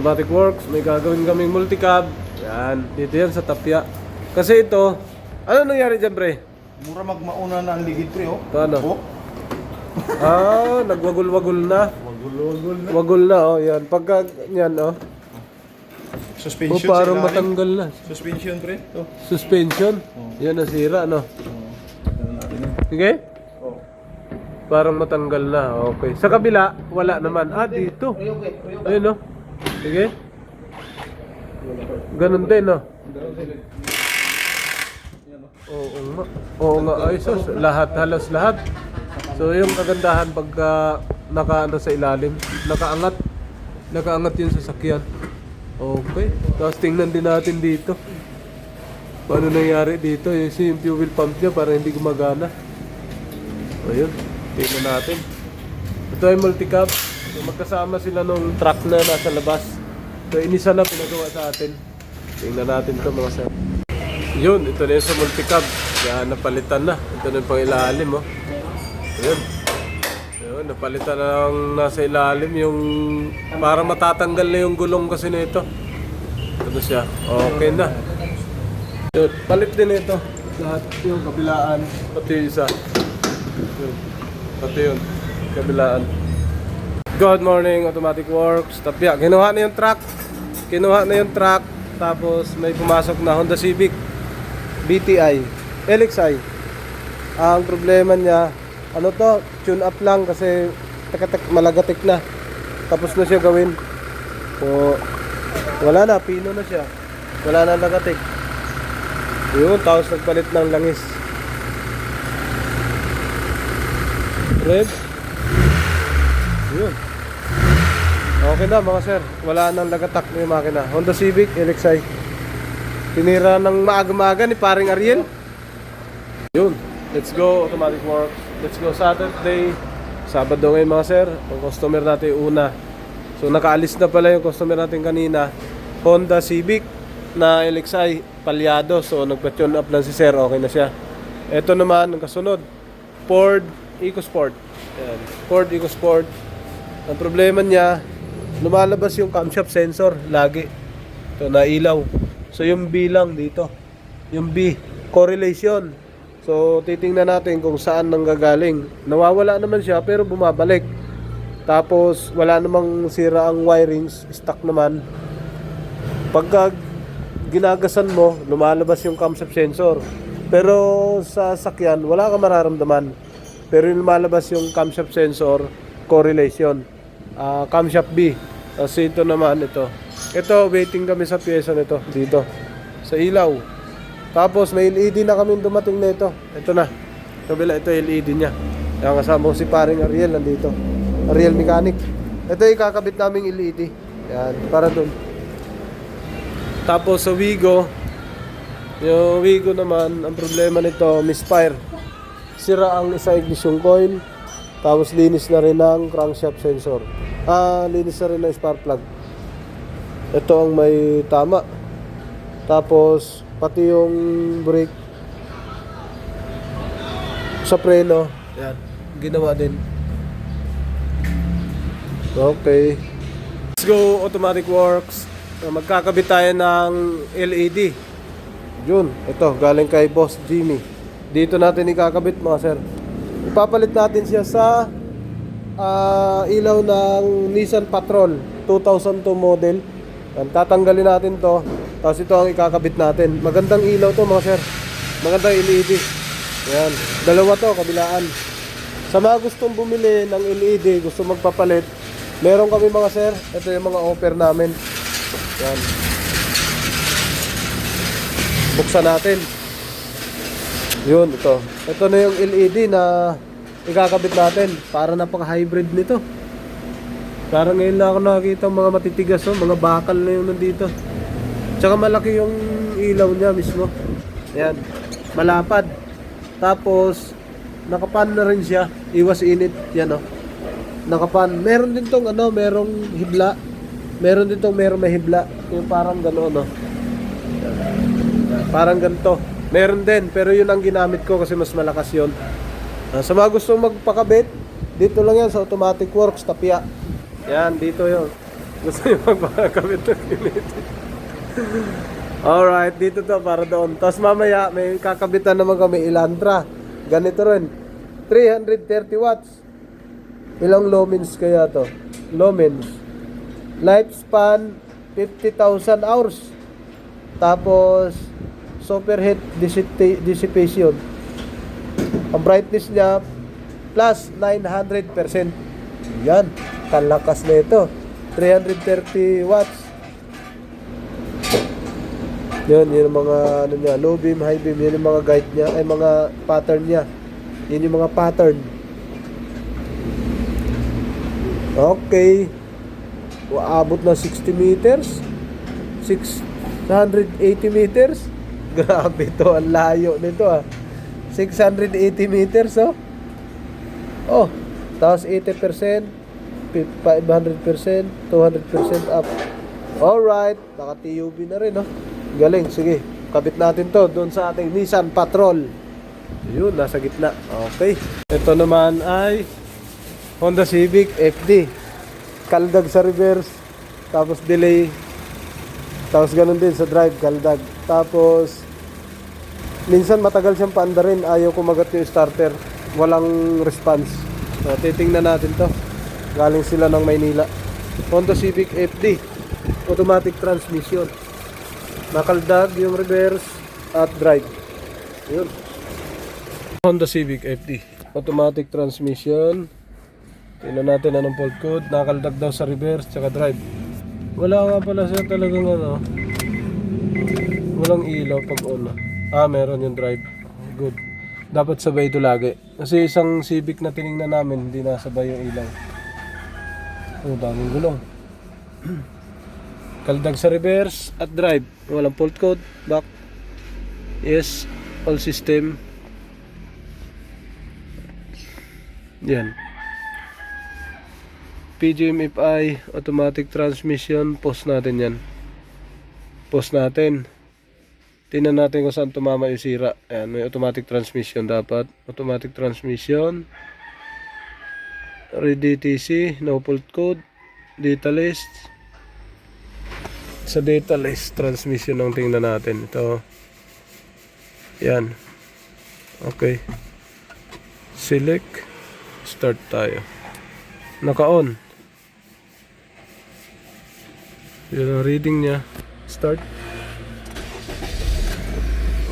Automatic Works, may gagawin kaming multicab. Yan, dito yan sa Tapia. Kasi ito, ano nangyari dyan, pre? Mura magmauna na ang ligid, pre, oh. Ito ano? Oh. Nagwagul-wagul na. Wagul na. Wagul na, oh, yan. Pagka, yan, oh. Suspension Parang sa ilalim. matanggal na. Suspension, pre. Oh. Suspension. Yan, nasira, no? Tignan natin, oh. Sige? Oh. Parang matanggal na, okay. Sa kabila, wala naman. Dito. Ayun, no? Sige. Ganun din, no? Oo nga, ay sus, halos lahat. So yung kagandahan pagka nakaano sa ilalim, nakaangat yung sasakyan. Okay, tapos tingnan din natin dito. Paano nangyari dito? Yung fuel pump niya para hindi gumagana. Ayun, tingnan natin. Ito ay multicab. So, magkasama sila nung truck na nasa labas. So inisa na pinagawa sa atin. Tingnan natin to mga sir. Yun, ito na yung sa multicab. Yan, napalitan na. Ito na yung pang ilalim, oh. Yun. Yun, napalitan na ng nasa ilalim yung para matatanggal na yung gulong kasi nito. Ito siya. Okay na. Yun, palit din ito. Lahat yung kabilaan. Pati yung isa. Yun. Pati yun. Kabilaan. Good morning, Automatic Works. Tapia, kinuha na yung truck. Tapos may pumasok na Honda Civic BTI, LXI. Ang problema niya, ano to, tune up lang kasi malagatik na. Tapos na siya gawin. So, wala na, pino na siya. Wala na lagatik. Yun, tapos nagpalit ng langis. Red. Yun. Okay na mga sir, wala nang lagatak na yung makina. Honda Civic, LXI. Tinira ng maaga-maaga ni paring Ariel. Yun, let's go Automatic Works. Let's go Saturday. Sabado ngayon mga sir, ang customer natin una. So nakaalis na pala yung customer natin kanina. Honda Civic na LXI, palyado. So nagpa-tune up lang si sir, okay na siya. Ito naman, ang kasunod, Ford EcoSport. Ayan, Ford EcoSport. Ang problema niya, lumalabas yung camshaft sensor lagi. Ito, nailaw. So yung B lang dito. Yung B, correlation. So titingnan natin kung saan nanggagaling. Nawawala naman siya pero bumabalik. Tapos wala namang sira ang wirings, stock naman. Pagka ginagasan mo, lumalabas yung camshaft sensor. Pero sa sakyan, wala kang mararamdaman. Pero yung lumalabas yung camshaft sensor, correlation. Camshaft B. Kasi ito naman, ito. Ito, waiting kami sa pyesa nito, dito. Sa ilaw. Tapos may LED na kami dumating na ito. Ito na. Kabila, ito LED niya. Kaya kasama ko si paring Ariel nandito. Ariel Mechanic. Ito ikakabit naming LED. Yan, para dun. Tapos sa Wigo, yung Wigo naman, ang problema nito, misfire. Sira ang isa ignition coil. Tapos linis na rin ang crankshaft sensor. Linis na rin ang spark plug. Ito ang may tama. Tapos pati yung brake sa preno, yan, ginawa din. Okay. Let's go Automatic Works. Magkakabit tayo ng LED. Yun, ito galing kay Boss Jimmy. Dito natin ikakabit mga sir. Ipapalit natin siya sa ilaw ng Nissan Patrol 2002 model. Yan, tatanggalin natin to. Tapos ito ang ikakabit natin. Magandang ilaw to mga sir. Magandang LED. Yan, dalawa to, kabilaan. Sa mga gustong bumili ng LED, gusto magpapalit, meron kami mga sir. Ito yung mga offer namin. Yan. Buksan natin. Yun, ito. Ito na yung LED na ikakabit natin. Para napaka-hybrid nito. Parang ngayon na ako nakakita mga matitigas, oh, mga bakal na yung nandito. Tsaka malaki yung ilaw niya mismo. Ayan, malapad. Tapos, nakapan na rin siya. Iwas init, yan oh. Nakapan. Meron din tong ano, merong hibla. Meron din tong merong may hibla. Yung parang gano'n, no. Parang ganito. Meron din, pero yun ang ginamit ko kasi mas malakas yun. Sa mga gustong magpakabit, dito lang yan sa Automatic Works, Tapia. Yan, dito yun. Gusto nyo magpakakabit ng kinetic. Alright, dito to para doon. Tapos mamaya may kakabitan naman kami Elantra. Ganito rin. 330 watts. Ilang lumens kaya to? Lumens. Lifespan 50,000 hours. Tapos superheat dissipation. Ang brightness niya plus 900%. Yan, kalakas na ito. 330 watts. Yun yung mga ano niya, low beam, high beam, yun yung mga guide niya, ay mga pattern niya. Yun yung mga pattern. Okay. Aabot na 60 meters. 680 meters. Grabe to, ang layo nito 680 meters Oh, tapos 80%, 500%, 200% up. Alright, naka-TUV na rin Galing, sige. Kabit natin to doon sa ating Nissan Patrol. Yun, nasa gitna. Okay. Ito naman ay Honda Civic FD. Kaldag sa reverse, tapos delay. Tapos ganun din sa drive, kaldag. Tapos minsan matagal siyang paanda rin, ayaw kumagat yung starter. Walang response. So, titingnan natin to. Galing sila ng Maynila. Honda Civic FD. Automatic transmission. Nakaldag yung reverse at drive. Yun. Honda Civic FD. Automatic transmission. Tingnan natin anong fault code. Nakaldag daw sa reverse tsaka drive. Wala nga pala siya talagang walang ilaw pag on. Meron yung drive. Good. Dapat sabay ito lagi. Kasi isang Civic na tiningnan namin, hindi nasabay yung ilaw. Daming gulong. Kaldag sa reverse at drive. Walang fault code. Back. Yes. All system. Yan. PGMFI. Automatic transmission. Post natin yan. Post natin. Tingnan natin kung saan tumama yung sira. Ayan. May automatic transmission dapat. Automatic transmission. Ready TC. No fault code. Data list. Sa data list transmission ang tingnan natin ito. Yan. Okay. Select. Start tayo. Naka-on. Yan ang reading niya. Start.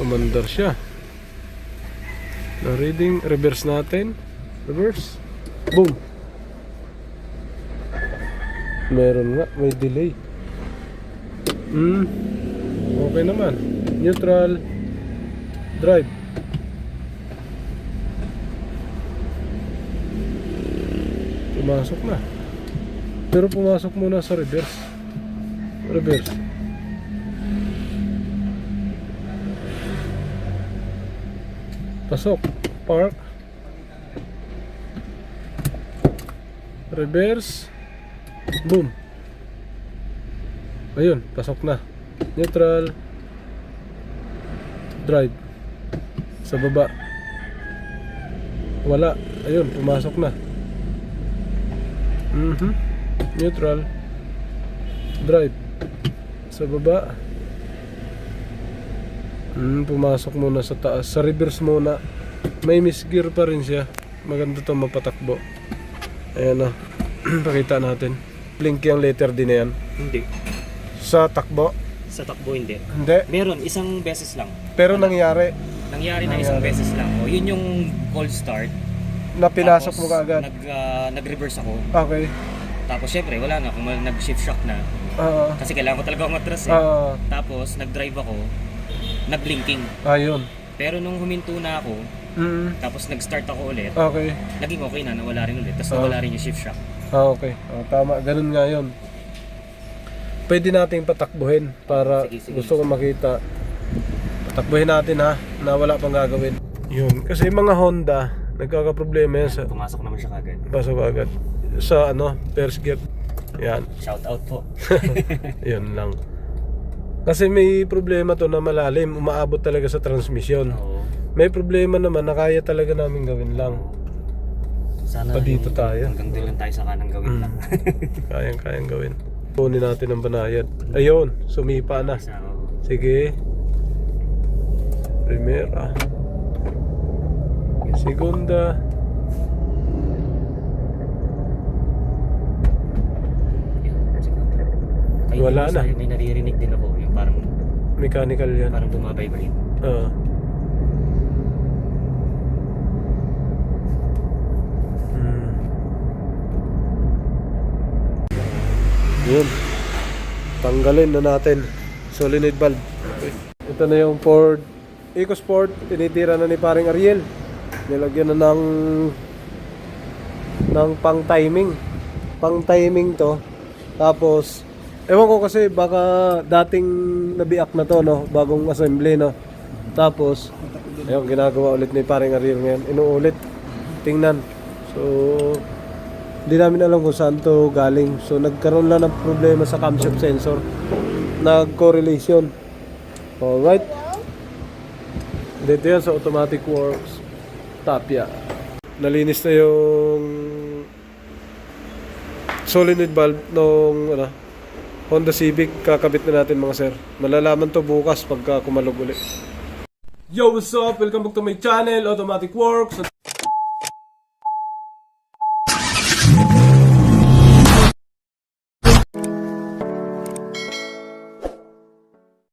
Umandar siya. Na reading. Reverse natin. Reverse. Boom. Meron nga. May delay. Okay naman. Neutral. Drive. Pumasok na. Pero pumasok muna sa reverse. Reverse. Pasok. Park. Reverse. Boom. Ayun, pasok na. Neutral. Drive. Sa baba. Wala. Ayun, pumasok na. Neutral. Drive. Sa baba. Pumasok muna sa taas. Sa reverse muna. May misgear pa rin siya. Maganda to mapatakbo. Ayan pakita natin. Blink yung letter D na yan. Hindi. Sa takbo? Sa takbo hindi. Hindi. Meron, isang beses lang. Pero nangyari Nangyari na isang beses lang. Yun yung cold start. na pinasok mo Tapos, kaagad. nag-reverse ako. Okay. Tapos syempre, wala na. Kung nag-shift shock na. Kasi kailangan ko talaga umatras Tapos, nag-drive ako. Nag-blinking. Ayun. Pero nung huminto na ako, tapos nag-start ako ulit, Okay. naging okay na. Nawala rin ulit. Tapos nawala rin yung shift shock. Okay. Tama. Ganun nga yun. Pwede nating patakbuhin para Sige. gusto ko makita. Patakbuhin natin na wala pang gagawin. Yun. Kasi yung mga Honda, nagkakaproblema yan sa Pumasok naman siya kagad. pasok agad. Sa first gear. Yan. Shout out po. Yun lang. Kasi may problema to na malalim. Umaabot talaga sa transmission. Oo. May problema naman na kaya talaga namin gawin lang. Sana Pa dito tayo. hanggang doon lang tayo sa kanang gawin lang. Kayang gawin. Kunin natin ang banayad. Ayun, sumipa na. Sige. Primera. Segunda. Wala na. May naririnig din ako, yung parang Mechanical yan. parang bumabay-bay. Ah. Yun. Tanggalin na natin. Solenoid valve. Ito na yung Ford EcoSport. Tinitira na ni paring Ariel. Nilagyan na ng pang timing. Pang timing to. Tapos ewan ko kasi baka dating nabiak na to, no? Bagong assembly, no? Tapos ayun, ginagawa ulit ni paring Ariel ngayon. Inuulit. Tingnan. So hindi namin alam kung saan to galing. So nagkaroon lang ng problema sa camshaft sensor. Nag-correlation. Alright. Dito yan sa Automatic Works Tapia. Nalinis na yung solenoid valve nung Honda Civic. Kakabit na natin mga sir. Malalaman to bukas pagka kumalog ulit. Yo, what's up? Welcome back to my channel, Automatic Works.